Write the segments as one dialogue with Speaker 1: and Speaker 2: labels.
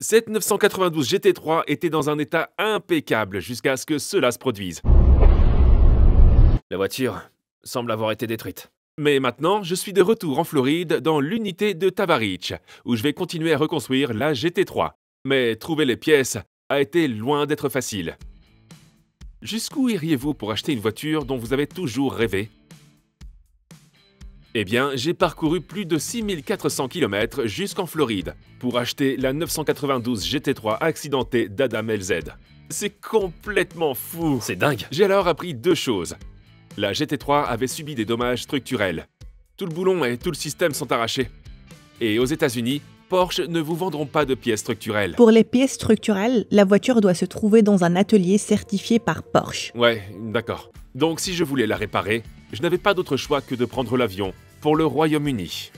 Speaker 1: Cette 992 GT3 était dans un état impeccable jusqu'à ce que cela se produise. La voiture semble avoir été détruite. Mais maintenant, je suis de retour en Floride dans l'unité de Tavarich, où je vais continuer à reconstruire la GT3. Mais trouver les pièces a été loin d'être facile. Jusqu'où iriez-vous pour acheter une voiture dont vous avez toujours rêvé ? Eh bien, j'ai parcouru plus de 6400 km jusqu'en Floride pour acheter la 992 GT3 accidentée d'Adam LZ. C'est complètement fou!
Speaker 2: C'est dingue!
Speaker 1: J'ai alors appris deux choses. La GT3 avait subi des dommages structurels. Tout le boulon et tout le système sont arrachés. Et aux États-Unis, Porsche ne vous vendront pas de pièces structurelles.
Speaker 3: Pour les pièces structurelles, la voiture doit se trouver dans un atelier certifié par Porsche.
Speaker 1: Ouais, d'accord. Donc si je voulais la réparer, je n'avais pas d'autre choix que de prendre l'avion pour le Royaume-Uni.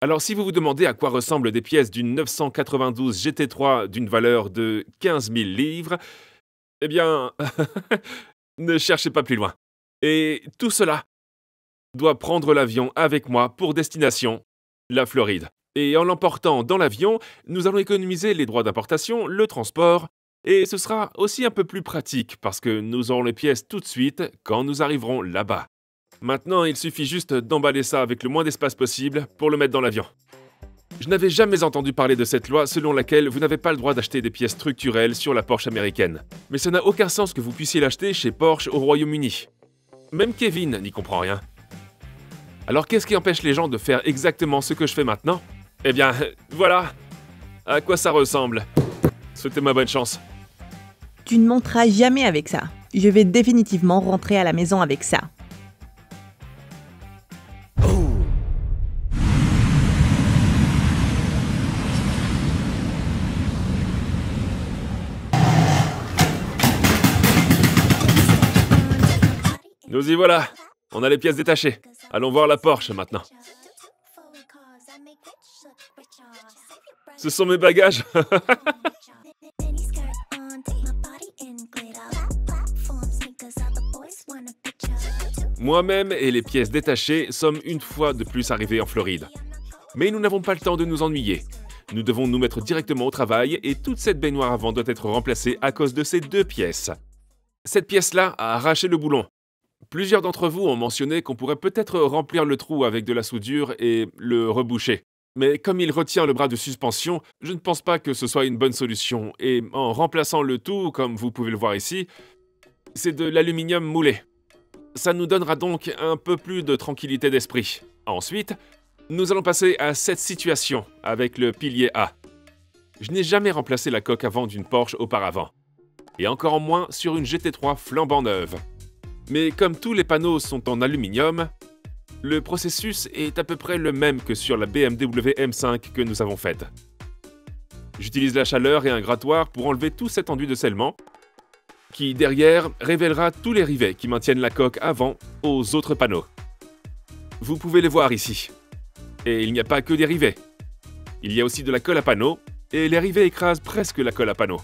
Speaker 1: Alors si vous vous demandez à quoi ressemblent des pièces d'une 992 GT3 d'une valeur de 15 000 livres, eh bien, ne cherchez pas plus loin. Et tout cela doit prendre l'avion avec moi pour destination, la Floride. Et en l'emportant dans l'avion, nous allons économiser les droits d'importation, le transport, et ce sera aussi un peu plus pratique parce que nous aurons les pièces tout de suite quand nous arriverons là-bas. Maintenant, il suffit juste d'emballer ça avec le moins d'espace possible pour le mettre dans l'avion. Je n'avais jamais entendu parler de cette loi selon laquelle vous n'avez pas le droit d'acheter des pièces structurelles sur la Porsche américaine. Mais ça n'a aucun sens que vous puissiez l'acheter chez Porsche au Royaume-Uni. Même Kevin n'y comprend rien. Alors qu'est-ce qui empêche les gens de faire exactement ce que je fais maintenant ? Eh bien, voilà à quoi ça ressemble. Souhaitez-moi bonne chance.
Speaker 3: Tu ne monteras jamais avec ça. Je vais définitivement rentrer à la maison avec ça.
Speaker 1: Nous y voilà. On a les pièces détachées. Allons voir la Porsche maintenant. Ce sont mes bagages. Moi-même et les pièces détachées sommes une fois de plus arrivés en Floride. Mais nous n'avons pas le temps de nous ennuyer. Nous devons nous mettre directement au travail et toute cette baignoire avant doit être remplacée à cause de ces deux pièces. Cette pièce-là a arraché le boulon. Plusieurs d'entre vous ont mentionné qu'on pourrait peut-être remplir le trou avec de la soudure et le reboucher. Mais comme il retient le bras de suspension, je ne pense pas que ce soit une bonne solution. Et en remplaçant le tout, comme vous pouvez le voir ici, c'est de l'aluminium moulé. Ça nous donnera donc un peu plus de tranquillité d'esprit. Ensuite, nous allons passer à cette situation avec le pilier A. Je n'ai jamais remplacé la coque avant d'une Porsche auparavant. Et encore moins sur une GT3 flambant neuve. Mais comme tous les panneaux sont en aluminium, le processus est à peu près le même que sur la BMW M5 que nous avons faite. J'utilise la chaleur et un grattoir pour enlever tout cet enduit de scellement, qui derrière révélera tous les rivets qui maintiennent la coque avant aux autres panneaux. Vous pouvez les voir ici. Et il n'y a pas que des rivets. Il y a aussi de la colle à panneaux, et les rivets écrasent presque la colle à panneaux.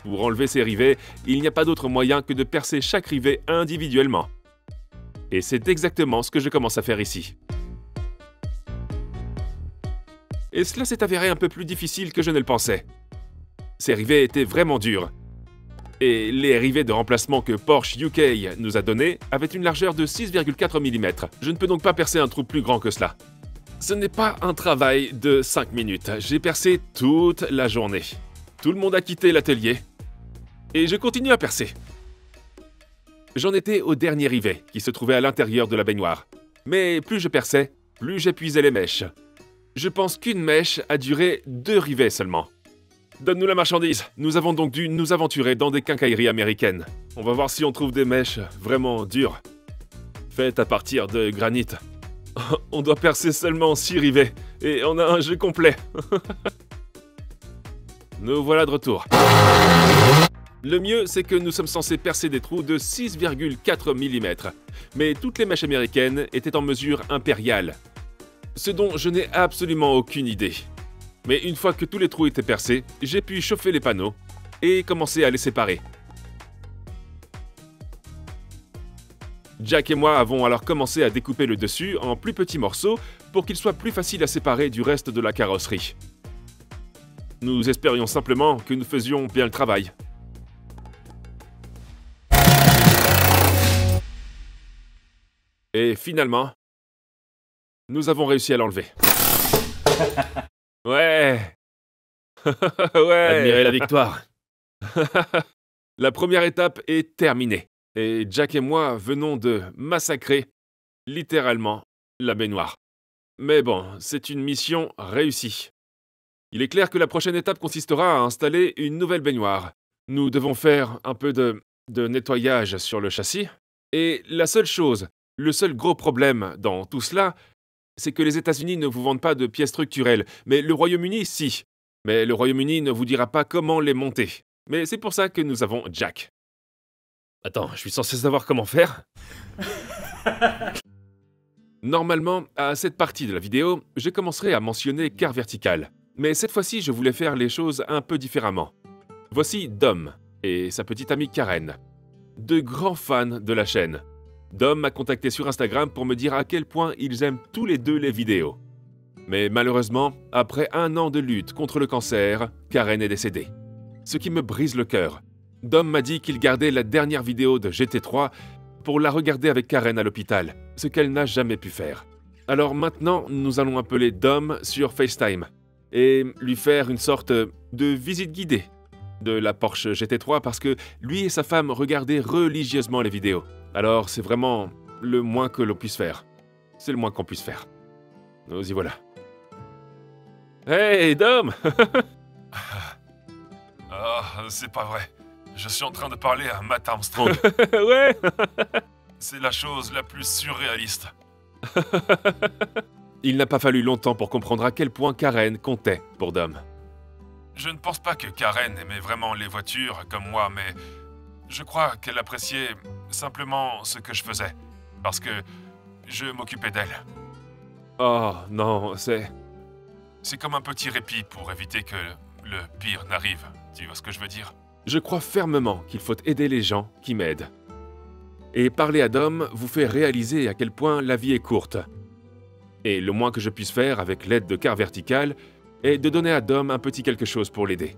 Speaker 1: Pour enlever ces rivets, il n'y a pas d'autre moyen que de percer chaque rivet individuellement. Et c'est exactement ce que je commence à faire ici. Et cela s'est avéré un peu plus difficile que je ne le pensais. Ces rivets étaient vraiment durs. Et les rivets de remplacement que Porsche UK nous a donnés avaient une largeur de 6,4 mm. Je ne peux donc pas percer un trou plus grand que cela. Ce n'est pas un travail de 5 minutes. J'ai percé toute la journée. Tout le monde a quitté l'atelier. Et je continue à percer. J'en étais au dernier rivet, qui se trouvait à l'intérieur de la baignoire. Mais plus je perçais, plus j'épuisais les mèches. Je pense qu'une mèche a duré 2 rivets seulement. Donne-nous la marchandise. Nous avons donc dû nous aventurer dans des quincailleries américaines. On va voir si on trouve des mèches vraiment dures. Faites à partir de granit. On doit percer seulement 6 rivets, et on a un jeu complet. Nous voilà de retour. Le mieux, c'est que nous sommes censés percer des trous de 6,4 mm. Mais toutes les mèches américaines étaient en mesure impériale. Ce dont je n'ai absolument aucune idée. Mais une fois que tous les trous étaient percés, j'ai pu chauffer les panneaux et commencer à les séparer. Jack et moi avons alors commencé à découper le dessus en plus petits morceaux pour qu'il soit plus facile à séparer du reste de la carrosserie. Nous espérions simplement que nous faisions bien le travail. Et finalement, nous avons réussi à l'enlever. Ouais. Ouais. Admirez la victoire. La première étape est terminée. Et Jack et moi venons de massacrer, littéralement, la baignoire. Mais bon, c'est une mission réussie. Il est clair que la prochaine étape consistera à installer une nouvelle baignoire. Nous devons faire un peu de nettoyage sur le châssis. Et la seule chose, le seul gros problème dans tout cela, c'est que les États-Unis ne vous vendent pas de pièces structurelles, mais le Royaume-Uni, si. Mais le Royaume-Uni ne vous dira pas comment les monter. Mais c'est pour ça que nous avons Jack. Attends, je suis censé savoir comment faire? Normalement, à cette partie de la vidéo, je commencerai à mentionner Car Vertical. Mais cette fois-ci, je voulais faire les choses un peu différemment. Voici Dom et sa petite amie Karen. Deux grands fans de la chaîne. Dom m'a contacté sur Instagram pour me dire à quel point ils aiment tous les deux les vidéos. Mais malheureusement, après 1 an de lutte contre le cancer, Karen est décédée. Ce qui me brise le cœur. Dom m'a dit qu'il gardait la dernière vidéo de GT3 pour la regarder avec Karen à l'hôpital, ce qu'elle n'a jamais pu faire. Alors maintenant, nous allons appeler Dom sur FaceTime et lui faire une sorte de visite guidée de la Porsche GT3 parce que lui et sa femme regardaient religieusement les vidéos. Alors c'est vraiment le moins que l'on puisse faire. C'est le moins qu'on puisse faire. Nous y voilà. Hey Dom.
Speaker 2: Ah, c'est pas vrai. Je suis en train de parler à Matt Armstrong.
Speaker 1: Ouais.
Speaker 2: C'est la chose la plus surréaliste.
Speaker 1: Il n'a pas fallu longtemps pour comprendre à quel point Karen comptait pour Dom.
Speaker 2: Je ne pense pas que Karen aimait vraiment les voitures comme moi, mais je crois qu'elle appréciait simplement ce que je faisais, parce que je m'occupais d'elle.
Speaker 1: Oh non, c'est
Speaker 2: comme un petit répit pour éviter que le pire n'arrive, tu vois ce que je veux dire?
Speaker 1: Je crois fermement qu'il faut aider les gens qui m'aident. Et parler à Dom vous fait réaliser à quel point la vie est courte. Et le moins que je puisse faire avec l'aide de Car Vertical est de donner à Dom un petit quelque chose pour l'aider.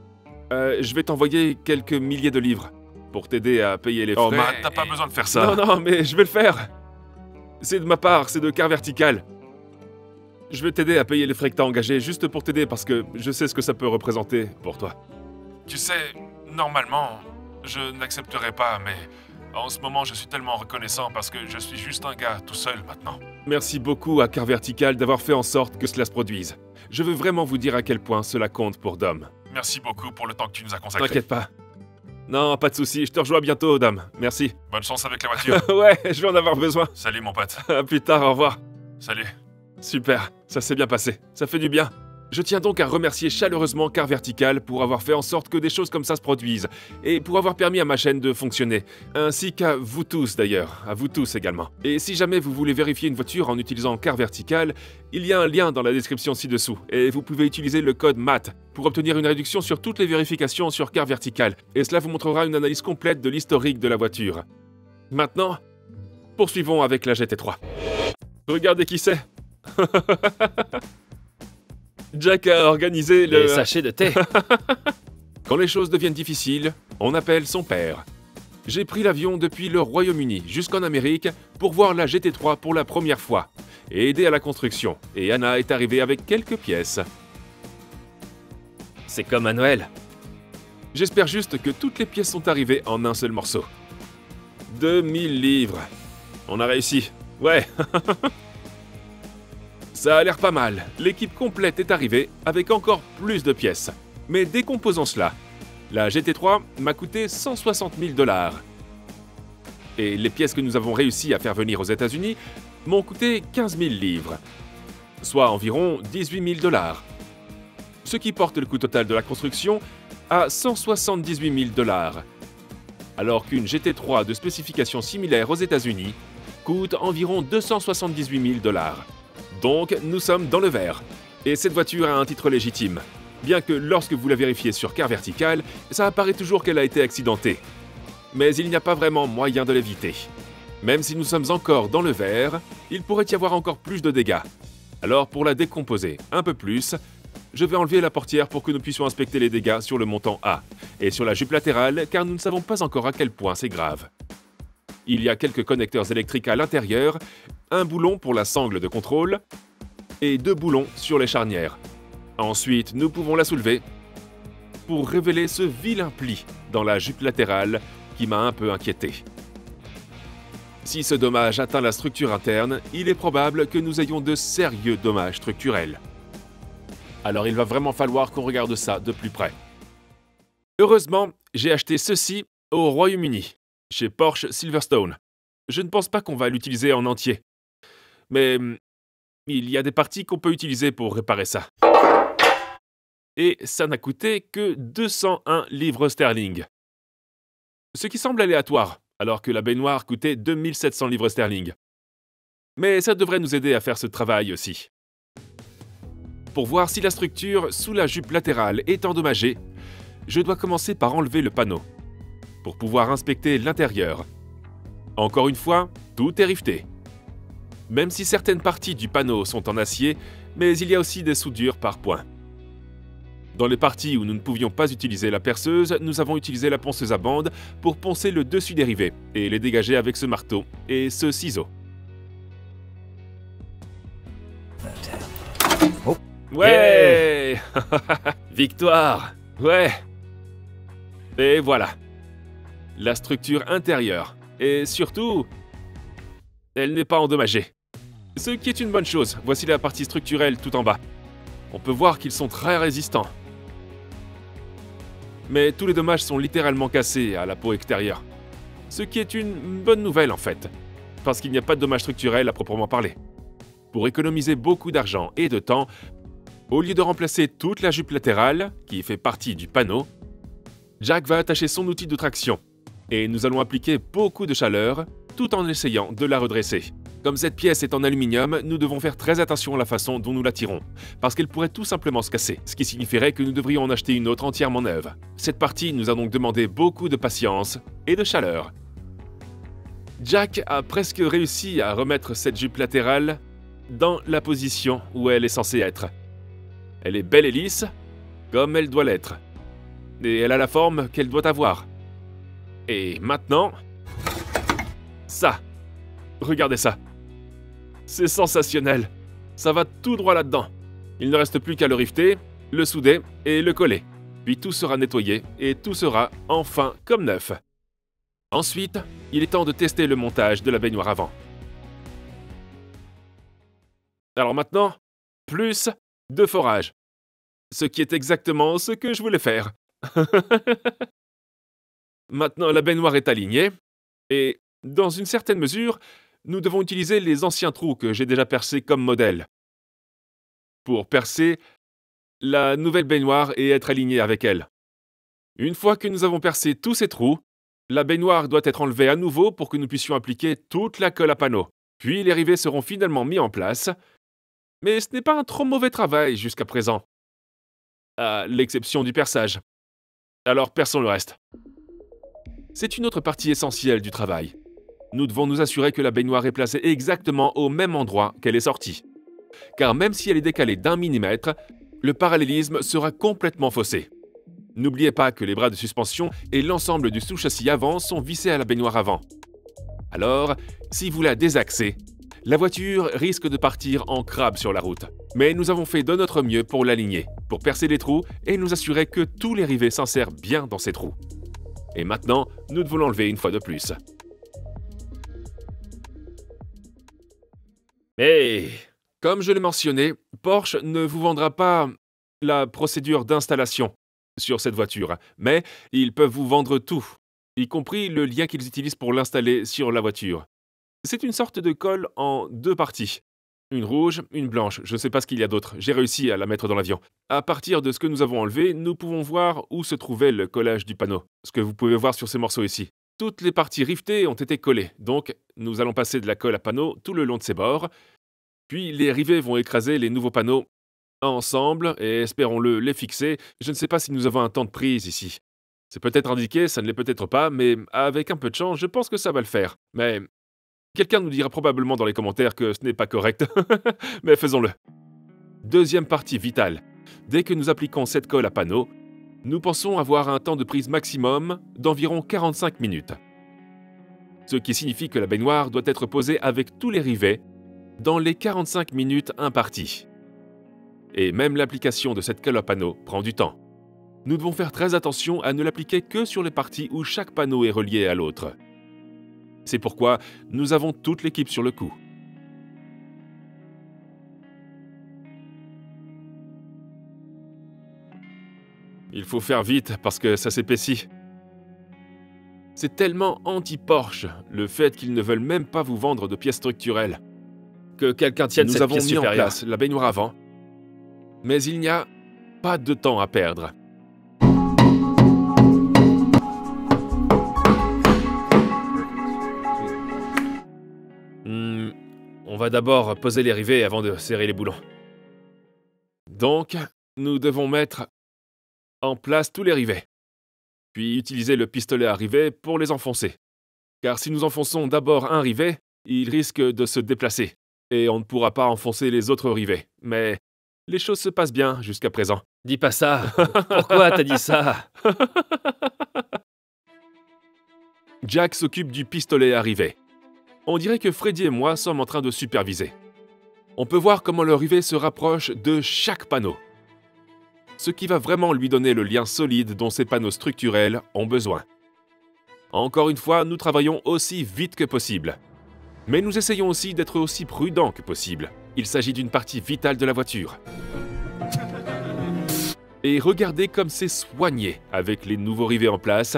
Speaker 1: Je vais t'envoyer quelques milliers de livres pour t'aider à payer les frais.
Speaker 2: Oh Matt, t'as pas besoin de faire ça.
Speaker 1: Non, mais je vais le faire. C'est de ma part, c'est de Car Vertical. Je vais t'aider à payer les frais que t'as engagés juste pour t'aider parce que je sais ce que ça peut représenter pour toi.
Speaker 2: Tu sais, normalement, je n'accepterais pas, mais en ce moment, je suis tellement reconnaissant parce que je suis juste un gars tout seul maintenant.
Speaker 1: Merci beaucoup à Car Vertical d'avoir fait en sorte que cela se produise. Je veux vraiment vous dire à quel point cela compte pour Dom.
Speaker 2: Merci beaucoup pour le temps que tu nous as consacré.
Speaker 1: T'inquiète pas. Non, pas de souci, je te rejoins bientôt, Dom. Merci.
Speaker 2: Bonne chance avec la voiture.
Speaker 1: Ouais, je vais en avoir besoin.
Speaker 2: Salut mon pote.
Speaker 1: À plus tard, au revoir.
Speaker 2: Salut.
Speaker 1: Super, ça s'est bien passé. Ça fait du bien. Je tiens donc à remercier chaleureusement Car Vertical pour avoir fait en sorte que des choses comme ça se produisent et pour avoir permis à ma chaîne de fonctionner, ainsi qu'à vous tous d'ailleurs, à vous tous également. Et si jamais vous voulez vérifier une voiture en utilisant Car Vertical, il y a un lien dans la description ci-dessous et vous pouvez utiliser le code MAT pour obtenir une réduction sur toutes les vérifications sur Car Vertical et cela vous montrera une analyse complète de l'historique de la voiture. Maintenant, poursuivons avec la GT3. Regardez qui c'est. Jack a organisé le...
Speaker 4: Les sachets de thé.
Speaker 1: Quand les choses deviennent difficiles, on appelle son père. J'ai pris l'avion depuis le Royaume-Uni jusqu'en Amérique pour voir la GT3 pour la première fois et aider à la construction. Et Anna est arrivée avec quelques pièces.
Speaker 4: C'est comme à Noël.
Speaker 1: J'espère juste que toutes les pièces sont arrivées en un seul morceau. 2000 livres. On a réussi. Ouais. Ça a l'air pas mal. L'équipe complète est arrivée avec encore plus de pièces. Mais décomposons cela. La GT3 m'a coûté 160 000 $. Et les pièces que nous avons réussi à faire venir aux États-Unis m'ont coûté 15 000 livres, soit environ 18 000 $. Ce qui porte le coût total de la construction à 178 000 $. Alors qu'une GT3 de spécifications similaires aux États-Unis coûte environ 278 000 $. Donc, nous sommes dans le vert. Et cette voiture a un titre légitime. Bien que lorsque vous la vérifiez sur Car Vertical, ça apparaît toujours qu'elle a été accidentée. Mais il n'y a pas vraiment moyen de l'éviter. Même si nous sommes encore dans le vert, il pourrait y avoir encore plus de dégâts. Alors pour la décomposer un peu plus, Je vais enlever la portière pour que nous puissions inspecter les dégâts sur le montant A et sur la jupe latérale car nous ne savons pas encore à quel point c'est grave. Il y a quelques connecteurs électriques à l'intérieur, un boulon pour la sangle de contrôle et 2 boulons sur les charnières. Ensuite, nous pouvons la soulever pour révéler ce vilain pli dans la jupe latérale qui m'a un peu inquiété. Si ce dommage atteint la structure interne, il est probable que nous ayons de sérieux dommages structurels. Alors il va vraiment falloir qu'on regarde ça de plus près. Heureusement, j'ai acheté ceci au Royaume-Uni, chez Porsche Silverstone. Je ne pense pas qu'on va l'utiliser en entier. Mais il y a des parties qu'on peut utiliser pour réparer ça. Et ça n'a coûté que 201 livres sterling. Ce qui semble aléatoire, alors que la baignoire coûtait 2700 livres sterling. Mais ça devrait nous aider à faire ce travail aussi. Pour voir si la structure sous la jupe latérale est endommagée, je dois commencer par enlever le panneau, pour pouvoir inspecter l'intérieur. Encore une fois, tout est rifté. Même si certaines parties du panneau sont en acier, mais il y a aussi des soudures par points. Dans les parties où nous ne pouvions pas utiliser la perceuse, nous avons utilisé la ponceuse à bande pour poncer le dessus des rivets et les dégager avec ce marteau et ce ciseau. Ouais. Victoire. Ouais. Et voilà. La structure intérieure. Et surtout, elle n'est pas endommagée. Ce qui est une bonne chose. Voici la partie structurelle tout en bas. On peut voir qu'ils sont très résistants. Mais tous les dommages sont littéralement cassés à la peau extérieure. Ce qui est une bonne nouvelle en fait, parce qu'il n'y a pas de dommages structurels à proprement parler. Pour économiser beaucoup d'argent et de temps, au lieu de remplacer toute la jupe latérale, qui fait partie du panneau, Jack va attacher son outil de traction, et nous allons appliquer beaucoup de chaleur, tout en essayant de la redresser. Comme cette pièce est en aluminium, nous devons faire très attention à la façon dont nous la tirons, parce qu'elle pourrait tout simplement se casser, ce qui signifierait que nous devrions en acheter une autre entièrement neuve. Cette partie nous a donc demandé beaucoup de patience et de chaleur. Jack a presque réussi à remettre cette jupe latérale dans la position où elle est censée être. Elle est belle et lisse, comme elle doit l'être. Et elle a la forme qu'elle doit avoir. Et maintenant... ça. Regardez ça. C'est sensationnel. Ça va tout droit là-dedans. Il ne reste plus qu'à le rifter, le souder et le coller. Puis tout sera nettoyé et tout sera enfin comme neuf. Ensuite, il est temps de tester le montage de la baignoire avant. Alors maintenant, plus de forage. Ce qui est exactement ce que je voulais faire. Maintenant, la baignoire est alignée. Et, dans une certaine mesure, nous devons utiliser les anciens trous que j'ai déjà percés comme modèle. Pour percer la nouvelle baignoire et être aligné avec elle. Une fois que nous avons percé tous ces trous, la baignoire doit être enlevée à nouveau pour que nous puissions appliquer toute la colle à panneau. Puis les rivets seront finalement mis en place. Mais ce n'est pas un trop mauvais travail jusqu'à présent. À l'exception du perçage. Alors perçons le reste. C'est une autre partie essentielle du travail. Nous devons nous assurer que la baignoire est placée exactement au même endroit qu'elle est sortie. Car même si elle est décalée d'1 millimètre, le parallélisme sera complètement faussé. N'oubliez pas que les bras de suspension et l'ensemble du sous-châssis avant sont vissés à la baignoire avant. Alors, si vous la désaxez, la voiture risque de partir en crabe sur la route. Mais nous avons fait de notre mieux pour l'aligner, pour percer les trous et nous assurer que tous les rivets s'insèrent bien dans ces trous. Et maintenant, nous devons l'enlever une fois de plus. Mais, comme je l'ai mentionné, Porsche ne vous vendra pas la procédure d'installation sur cette voiture, mais ils peuvent vous vendre tout, y compris le lien qu'ils utilisent pour l'installer sur la voiture. C'est une sorte de colle en 2 parties. Une rouge, une blanche, je ne sais pas ce qu'il y a d'autre, j'ai réussi à la mettre dans l'avion. À partir de ce que nous avons enlevé, nous pouvons voir où se trouvait le collage du panneau, ce que vous pouvez voir sur ces morceaux ici. Toutes les parties rivetées ont été collées, donc nous allons passer de la colle à panneau tout le long de ces bords, puis les rivets vont écraser les nouveaux panneaux ensemble et espérons-le les fixer. Je ne sais pas si nous avons un temps de prise ici. C'est peut-être indiqué, ça ne l'est peut-être pas, mais avec un peu de chance, je pense que ça va le faire. Mais quelqu'un nous dira probablement dans les commentaires que ce n'est pas correct, mais faisons-le. Deuxième partie vitale, dès que nous appliquons cette colle à panneau, nous pensons avoir un temps de prise maximum d'environ 45 minutes. Ce qui signifie que la baignoire doit être posée avec tous les rivets dans les 45 minutes imparties. Et même l'application de cette colle à panneau prend du temps. Nous devons faire très attention à ne l'appliquer que sur les parties où chaque panneau est relié à l'autre. C'est pourquoi nous avons toute l'équipe sur le coup. Il faut faire vite parce que ça s'épaissit. C'est tellement anti-Porsche, le fait qu'ils ne veulent même pas vous vendre de pièces structurelles.
Speaker 4: Que quelqu'un tienne cette pièce
Speaker 1: Nous avons mis en
Speaker 4: supérieure.
Speaker 1: place la baignoire avant, mais il n'y a pas de temps à perdre.
Speaker 4: On va d'abord poser les rivets avant de serrer les boulons.
Speaker 1: Donc, nous devons mettre en place tous les rivets, puis utiliser le pistolet à rivets pour les enfoncer. Car si nous enfonçons d'abord un rivet, il risque de se déplacer, et on ne pourra pas enfoncer les autres rivets. Mais les choses se passent bien jusqu'à présent.
Speaker 4: Dis pas ça. Pourquoi t'as dit ça?
Speaker 1: Jack s'occupe du pistolet à rivets. On dirait que Freddy et moi sommes en train de superviser. On peut voir comment le rivet se rapproche de chaque panneau, ce qui va vraiment lui donner le lien solide dont ces panneaux structurels ont besoin. Encore une fois, nous travaillons aussi vite que possible. Mais nous essayons aussi d'être aussi prudents que possible. Il s'agit d'une partie vitale de la voiture. Et regardez comme c'est soigné avec les nouveaux rivets en place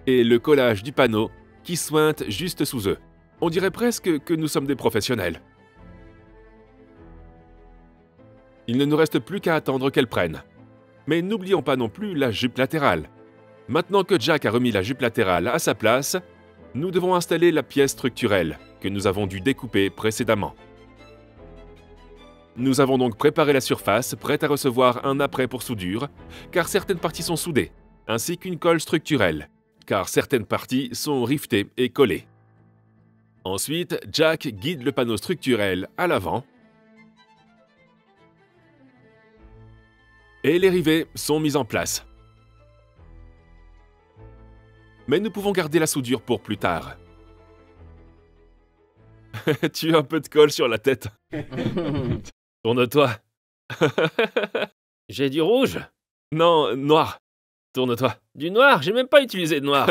Speaker 1: et le collage du panneau qui suinte juste sous eux. On dirait presque que nous sommes des professionnels. Il ne nous reste plus qu'à attendre qu'elle prenne. Mais n'oublions pas non plus la jupe latérale. Maintenant que Jack a remis la jupe latérale à sa place, nous devons installer la pièce structurelle que nous avons dû découper précédemment. Nous avons donc préparé la surface, prête à recevoir un apprêt pour soudure, car certaines parties sont soudées, ainsi qu'une colle structurelle, car certaines parties sont rivetées et collées. Ensuite, Jack guide le panneau structurel à l'avant, et les rivets sont mis en place. Mais nous pouvons garder la soudure pour plus tard. Tu as un peu de colle sur la tête.
Speaker 4: Tourne-toi. J'ai du rouge?
Speaker 1: Non, noir. Tourne-toi.
Speaker 4: Du noir? J'ai même pas utilisé de noir.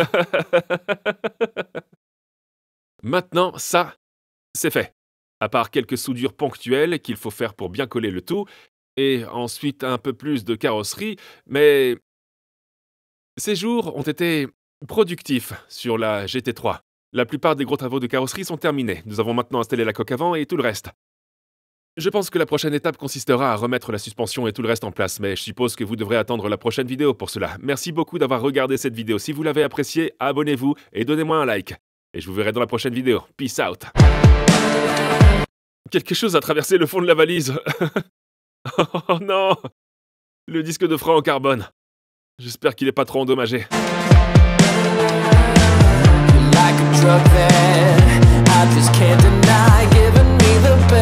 Speaker 1: Maintenant, ça, c'est fait. À part quelques soudures ponctuelles qu'il faut faire pour bien coller le tout, et ensuite un peu plus de carrosserie, mais ces jours ont été productifs sur la GT3. La plupart des gros travaux de carrosserie sont terminés. Nous avons maintenant installé la coque avant et tout le reste. Je pense que la prochaine étape consistera à remettre la suspension et tout le reste en place, mais je suppose que vous devrez attendre la prochaine vidéo pour cela. Merci beaucoup d'avoir regardé cette vidéo. Si vous l'avez appréciée, abonnez-vous et donnez-moi un like. Et je vous verrai dans la prochaine vidéo. Peace out. Quelque chose a traversé le fond de la valise. Oh non! Le disque de frein en carbone. J'espère qu'il n'est pas trop endommagé.
Speaker 5: Like a drug that I just can't deny, giving me the best.